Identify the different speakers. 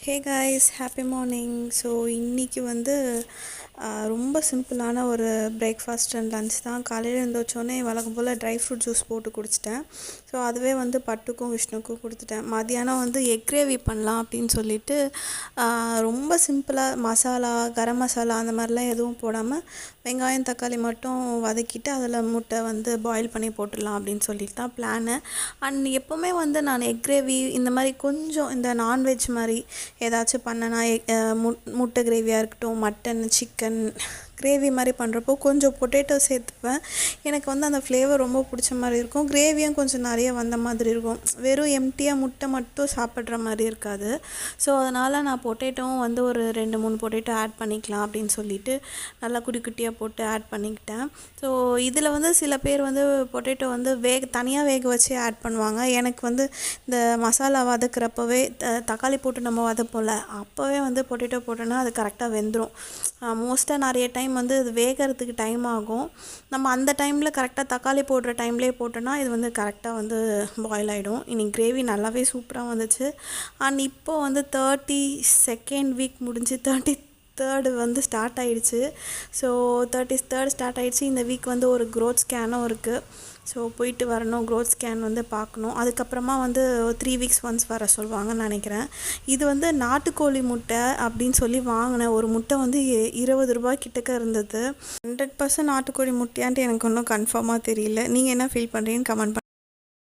Speaker 1: Hey guys, happy morning. So இன்றைக்கி வந்து ரொம்ப சிம்பிளான ஒரு பிரேக்ஃபாஸ்ட் அண்ட் லன்ச் தான். காலையில் எழுந்திரிச்சோடனே வழக்கம் போல் ட்ரை ஃப்ரூட் ஜூஸ் போட்டு குடிச்சிட்டேன். ஸோ அதுவே வந்து பட்டுக்கும் விஷ்ணுக்கும் கொடுத்துட்டேன். மதியானம் வந்து எக் கிரேவி பண்ணலாம் அப்படின்னு சொல்லிட்டு ரொம்ப சிம்பிளாக மசாலா, கரம் மசாலா அந்த மாதிரிலாம் எதுவும் போடாமல் வெங்காயம் தக்காளி மட்டும் வதக்கிட்டு அதில் முட்டை வந்து பாயில் பண்ணி போட்டுடலாம் அப்படின்னு சொல்லிட்டு தான் பிளானு. அண்ட் எப்போவுமே வந்து நான் எக் கிரேவி இந்த மாதிரி கொஞ்சம் இந்த நான்வெஜ் மாதிரி ஏதாச்சும் பண்ணனா முட்டை கிரேவியாக இருக்கட்டும், மட்டன், சிக்கன் கிரேவி மாதிரி பண்ணுறப்போ கொஞ்சம் பொட்டேட்டோ சேர்த்துப்பேன். எனக்கு வந்து அந்த ஃப்ளேவர் ரொம்ப பிடிச்ச மாதிரி இருக்கும். கிரேவியும் கொஞ்சம் நிறைய வந்த மாதிரி இருக்கும். வெறும் எம்டியாக முட்டை மட்டும் சாப்பிட்ற மாதிரி இருக்காது. ஸோ அதனால் நான் பொட்டேட்டோவும் வந்து ஒரு 2-3 பொட்டேட்டோ ஆட் பண்ணிக்கலாம் அப்படின்னு சொல்லிட்டு நல்லா குட்டி குட்டியாக போட்டு ஆட் பண்ணிக்கிட்டேன். ஸோ இதில் வந்து சில பேர் வந்து பொட்டேட்டோ வந்து தனியாக வேக வச்சு ஆட் பண்ணுவாங்க. எனக்கு வந்து இந்த மசாலா வதக்குறப்பவே தக்காளி போட்டு நம்ம வதப்போம்ல, அப்போவே வந்து பொட்டேட்டோ போட்டோன்னா அது கரெக்டாக வெந்துடும். மோஸ்ட்டாக நிறைய டைம் வந்து இது வேகிறதுக்கு டைம் ஆகும். நம்ம அந்த டைமில் கரெக்டாக தக்காளி போடுற டைம்லேயே போட்டோன்னா இது வந்து கரெக்டாக வந்து பாயில் ஆகிடும். இன்னைக்கு கிரேவி நல்லாவே சூப்பராக வந்துச்சு. அண்ட் இப்போது வந்து 32nd வீக் முடிஞ்சு 33rd வந்து ஸ்டார்ட் ஆகிடுச்சு. ஸோ 33rd ஸ்டார்ட் ஆகிடுச்சு. இந்த வீக் வந்து ஒரு க்ரோத் ஸ்கேனும் இருக்குது. ஸோ போயிட்டு வரணும், க்ரோத் ஸ்கேன் வந்து பார்க்கணும். அதுக்கப்புறமா வந்து 3 வீக்ஸ் ஒன்ஸ் வர சொல்லுவாங்கன்னு நினைக்கிறேன். இது வந்து நாட்டுக்கோழி முட்டை அப்படின்னு சொல்லி வாங்கினேன். ஒரு முட்டை வந்து 20 ரூபாய் கிட்டக்க இருந்தது. 100% நாட்டுக்கோழி முட்டையான்ட்டு எனக்கு ஒன்றும் கன்ஃபார்மாக தெரியல. நீங்கள் என்ன ஃபீல் பண்ணுறீங்கன்னு கமெண்ட்